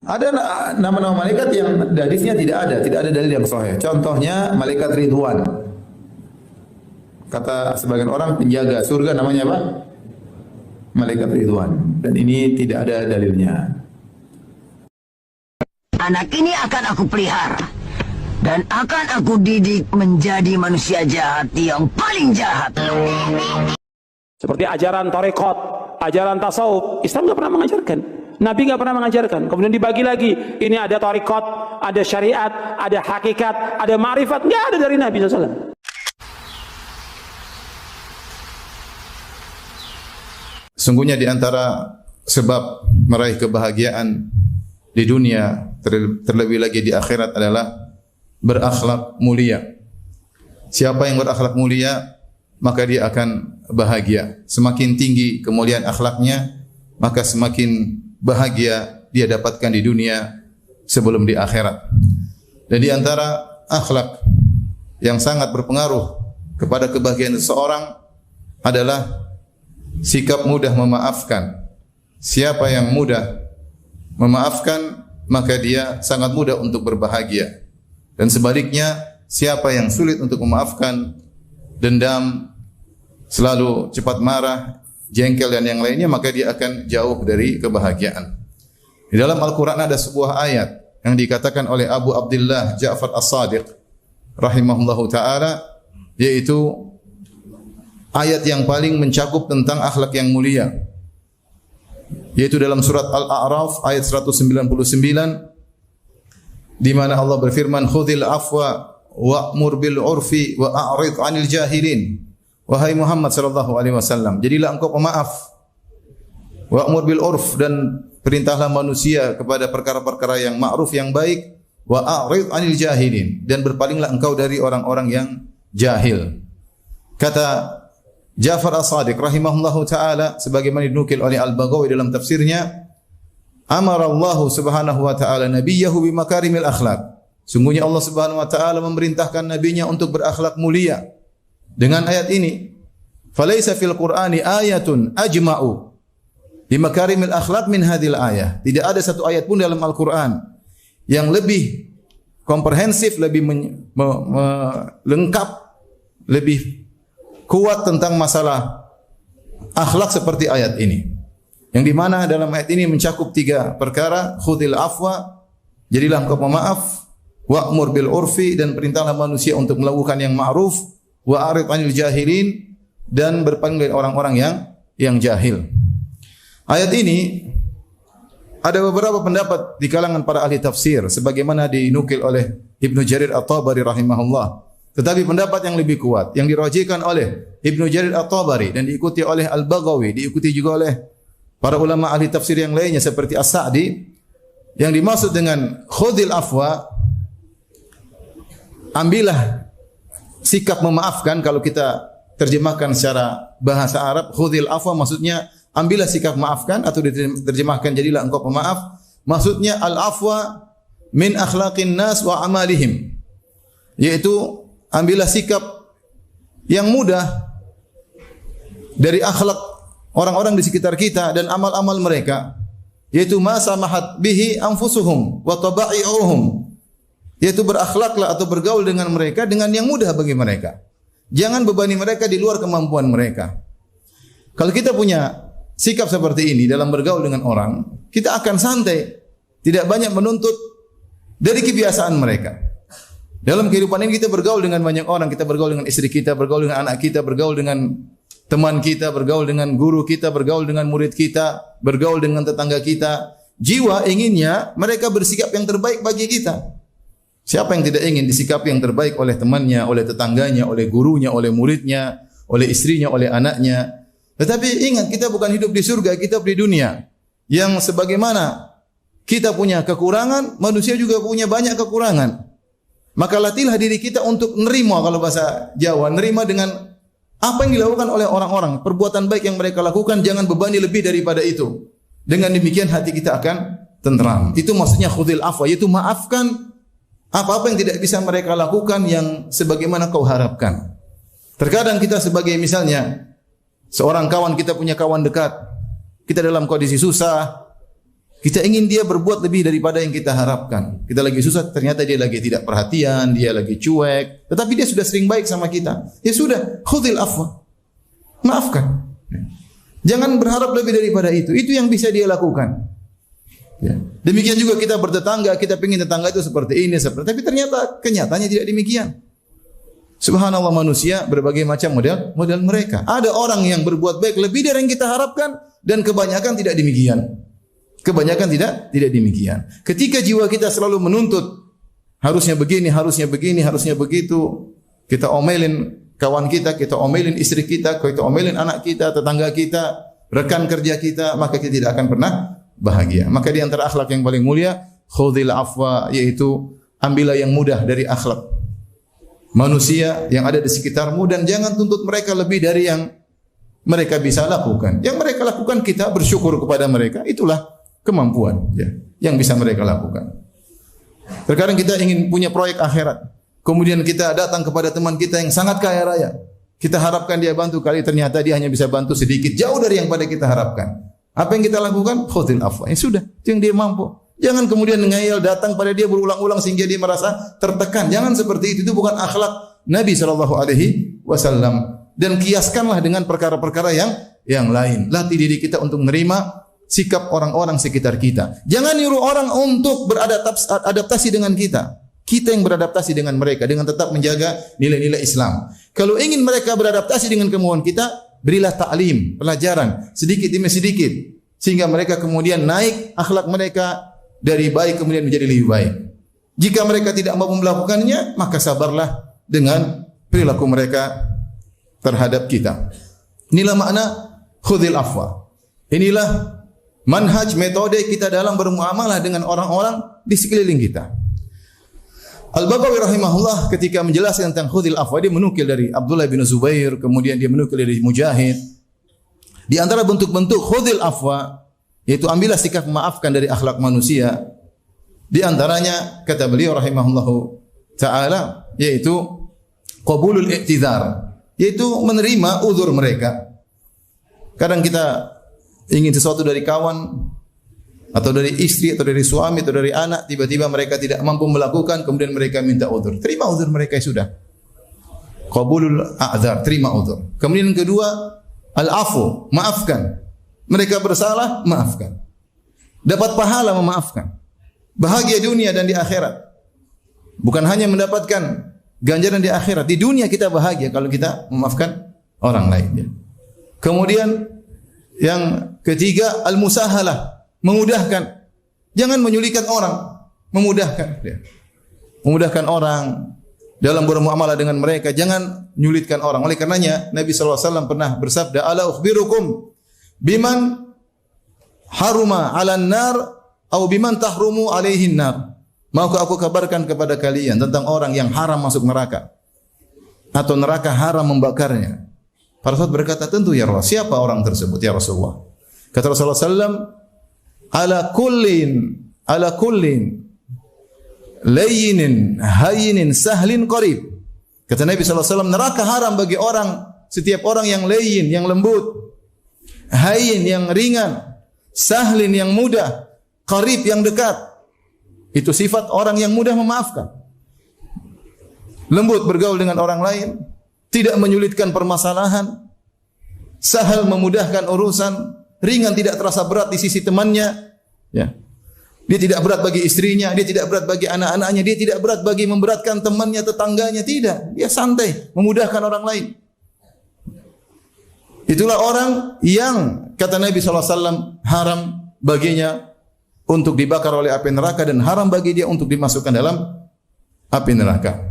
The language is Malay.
Ada nama-nama malaikat yang hadisnya tidak ada dalil yang sahih. Contohnya malaikat Ridwan. Kata sebagian orang penjaga surga namanya apa? Malaikat Ridwan. Dan ini tidak ada dalilnya. Anak ini akan aku pelihara dan akan aku didik menjadi manusia jahat yang paling jahat. Seperti ajaran tarekat, ajaran tasawuf, Islam nggak pernah mengajarkan. Nabi nggak pernah mengajarkan. Kemudian dibagi lagi, ini ada tarekat, ada syariat, ada hakikat, ada ma'rifat, nggak ada dari Nabi SAW. Sungguhnya di antara sebab meraih kebahagiaan di dunia, terlebih lagi di akhirat adalah berakhlak mulia. Siapa yang berakhlak mulia, maka dia akan bahagia. Semakin tinggi kemuliaan akhlaknya, maka semakin bahagia dia dapatkan di dunia sebelum di akhirat. Dan di antara akhlak yang sangat berpengaruh kepada kebahagiaan seseorang adalah sikap mudah memaafkan. Siapa yang mudah memaafkan, maka dia sangat mudah untuk berbahagia. Dan sebaliknya, siapa yang sulit untuk memaafkan, dendam, selalu cepat marah, jengkel dan yang lainnya, maka dia akan jauh dari kebahagiaan. Di dalam Al-Quran ada sebuah ayat yang dikatakan oleh Abu Abdullah Ja'far As-Sadiq rahimahullahu ta'ala, yaitu ayat yang paling mencakup tentang akhlak yang mulia, yaitu dalam surat Al-A'raf ayat 199, di mana Allah berfirman, "Khudhil afwa wa'mur bil 'urfi wa a'rid 'anil jahilin." Wahai Muhammad sallallahu alaihi wasallam, jadilah engkau pemaaf. Wa'mur bil 'urf, dan perintahlah manusia kepada perkara-perkara yang ma'ruf, yang baik. Wa a'rid 'anil jahilin, dan berpalinglah engkau dari orang-orang yang jahil. Kata Ja'far As-Sadiq rahimahullahu ta'ala, sebagaimana dinukil oleh Al-Baghawi dalam tafsirnya, amara Allah subhanahu wa ta'ala nabiyahu bimakarimil akhlak. Sungguhnya Allah subhanahu wa ta'ala memerintahkan nabinya untuk berakhlak mulia. Dengan ayat ini, falaysa fil Qur'ani ayatun ajma'u bimakarimil akhlak min hadhil ayah. Tidak ada satu ayat pun dalam Al-Quran yang lebih komprehensif, lebih lengkap, lebih kuat tentang masalah akhlak seperti ayat ini. Yang di mana dalam ayat ini mencakup tiga perkara: khudhil afwa, jadilah engkau pemaaf; wa'mur bil urfi, dan perintahlah manusia untuk melakukan yang ma'ruf; wa arid 'anil jahilin, dan berpaling dari orang-orang yang jahil. Ayat ini ada beberapa pendapat di kalangan para ahli tafsir, sebagaimana dinukil oleh Ibnu Jarir At-Tabari rahimahullah. Tetapi pendapat yang lebih kuat, yang dirajihkan oleh Ibnu Jarir At-Tabari dan diikuti oleh Al-Baghawi, diikuti juga oleh para ulama ahli tafsir yang lainnya seperti As-Sa'di, yang dimaksud dengan khudhil afwa, ambillah sikap memaafkan. Kalau kita terjemahkan secara bahasa Arab, khudhil afwa maksudnya ambillah sikap maafkan, atau diterjemahkan jadilah engkau pemaaf. Maksudnya al-afwa min akhlaqin nas wa amalihim, yaitu ambillah sikap yang mudah dari akhlak orang-orang di sekitar kita dan amal-amal mereka, yaitu ma samahat bihi anfusuhum wa taba'i'uhum, yaitu berakhlaklah atau bergaul dengan mereka dengan yang mudah bagi mereka. Jangan bebani mereka di luar kemampuan mereka. Kalau kita punya sikap seperti ini dalam bergaul dengan orang, kita akan santai, tidak banyak menuntut dari kebiasaan mereka. Dalam kehidupan ini kita bergaul dengan banyak orang, kita bergaul dengan istri kita, bergaul dengan anak kita, bergaul dengan teman kita, bergaul dengan guru kita, bergaul dengan murid kita, bergaul dengan tetangga kita. Jiwa inginnya mereka bersikap yang terbaik bagi kita. Siapa yang tidak ingin disikap yang terbaik oleh temannya, oleh tetangganya, oleh gurunya, oleh muridnya, oleh istrinya, oleh anaknya. Tetapi ingat, kita bukan hidup di surga, kita hidup di dunia. Yang sebagaimana kita punya kekurangan, manusia juga punya banyak kekurangan. Maka latihlah diri kita untuk nerima, kalau bahasa Jawa, nerima dengan apa yang dilakukan oleh orang-orang, perbuatan baik yang mereka lakukan, jangan bebani lebih daripada itu. Dengan demikian hati kita akan tenteram. Itu maksudnya khudhil afwa, yaitu maafkan apa-apa yang tidak bisa mereka lakukan yang sebagaimana kau harapkan. Terkadang kita sebagai misalnya seorang kawan, kita punya kawan dekat, kita dalam kondisi susah, Kita ingin dia berbuat lebih daripada yang kita harapkan. Kita lagi susah, ternyata dia lagi tidak perhatian, dia lagi cuek. Tetapi dia sudah sering baik sama kita. Ya sudah, khudhil afwa. Maafkan. Jangan berharap lebih daripada itu. Itu yang bisa dia lakukan. Ya. Demikian juga kita bertetangga, kita ingin tetangga itu seperti ini, seperti. Tapi ternyata kenyataannya tidak demikian. Subhanallah, manusia berbagai macam model mereka. Ada orang yang berbuat baik lebih dari yang kita harapkan dan kebanyakan tidak demikian. Kebanyakan tidak demikian. Ketika jiwa kita selalu menuntut harusnya begini, harusnya begini, harusnya begitu, kita omelin kawan kita omelin istri kita omelin anak kita, tetangga kita, rekan kerja kita, maka kita tidak akan pernah bahagia. Maka di antara akhlak yang paling mulia, khudhil afwa, yaitu ambillah yang mudah dari akhlak manusia yang ada di sekitarmu dan jangan tuntut mereka lebih dari yang mereka bisa lakukan. Yang mereka lakukan kita bersyukur kepada mereka, itulah kemampuan ya, yang bisa mereka lakukan. Terkadang kita ingin punya proyek akhirat, kemudian kita datang kepada teman kita yang sangat kaya raya. Kita harapkan dia bantu, kali ternyata dia hanya bisa bantu sedikit, jauh dari yang pada kita harapkan. Apa yang kita lakukan? Khudhil afwa. Ya sudah, itu yang dia mampu. Jangan kemudian ngayal datang pada dia berulang-ulang sehingga dia merasa tertekan. Jangan seperti itu bukan akhlak Nabi SAW. Dan kiaskanlah dengan perkara-perkara yang lain. Latih diri kita untuk menerima sikap orang-orang sekitar kita. Jangan nyuruh orang untuk beradaptasi dengan kita. Kita yang beradaptasi dengan mereka dengan tetap menjaga nilai-nilai Islam. Kalau ingin mereka beradaptasi dengan kemauan kita, berilah ta'lim, pelajaran sedikit demi sedikit sehingga mereka kemudian naik akhlak mereka dari baik kemudian menjadi lebih baik. Jika mereka tidak mampu melakukannya, maka sabarlah dengan perilaku mereka terhadap kita. Inilah makna khudhil afwa. Inilah manhaj, metode kita dalam bermuamalah dengan orang-orang di sekeliling kita. Al-Baghawi rahimahullah ketika menjelaskan tentang khudhil afwa, dia menukil dari Abdullah bin Zubair, kemudian dia menukil dari Mujahid. Di antara bentuk-bentuk khudhil afwa, yaitu ambillah sikap memaafkan dari akhlak manusia. Di antaranya kata beliau rahimahullahu taala, yaitu qabulul i'tizar, yaitu menerima uzur mereka. Kadang kita ingin sesuatu dari kawan atau dari istri atau dari suami atau dari anak, tiba-tiba mereka tidak mampu melakukan, kemudian mereka minta uzur. Terima uzur mereka, sudah. Qabulul a'dzar, terima uzur. Kemudian yang kedua, al-afu, maafkan. Mereka bersalah, maafkan. Dapat pahala memaafkan. Bahagia dunia dan di akhirat. Bukan hanya mendapatkan ganjaran di akhirat, di dunia kita bahagia kalau kita memaafkan orang lain. Kemudian yang ketiga, al-musahalah, memudahkan. Jangan menyulitkan orang, memudahkan. Memudahkan orang dalam bermuamalah dengan mereka, jangan menyulitkan orang. Oleh karenanya Nabi SAW pernah bersabda, ala ukhbirukum biman haruma 'alan nar atau biman tahrumu 'alaihin nar. Maukah aku kabarkan kepada kalian tentang orang yang haram masuk neraka atau neraka haram membakarnya? Para sahabat berkata, tentu ya Rasul. Siapa orang tersebut ya Rasulullah? Kata Rasulullah SAW, ala kullin layyinin hayyinin sahlin qarib. Kata Nabi SAW, neraka haram bagi orang, setiap orang yang layyin, yang lembut, hayyin, yang ringan, sahlin, yang mudah, qarib, yang dekat. Itu sifat orang yang mudah memaafkan. Lembut bergaul dengan orang lain, tidak menyulitkan permasalahan, sahal memudahkan urusan, ringan tidak terasa berat di sisi temannya. Ya. Dia tidak berat bagi istrinya, dia tidak berat bagi anak-anaknya, dia tidak berat bagi memberatkan temannya, tetangganya, tidak. Dia santai, memudahkan orang lain. Itulah orang yang kata Nabi SAW haram baginya untuk dibakar oleh api neraka dan haram bagi dia untuk dimasukkan dalam api neraka.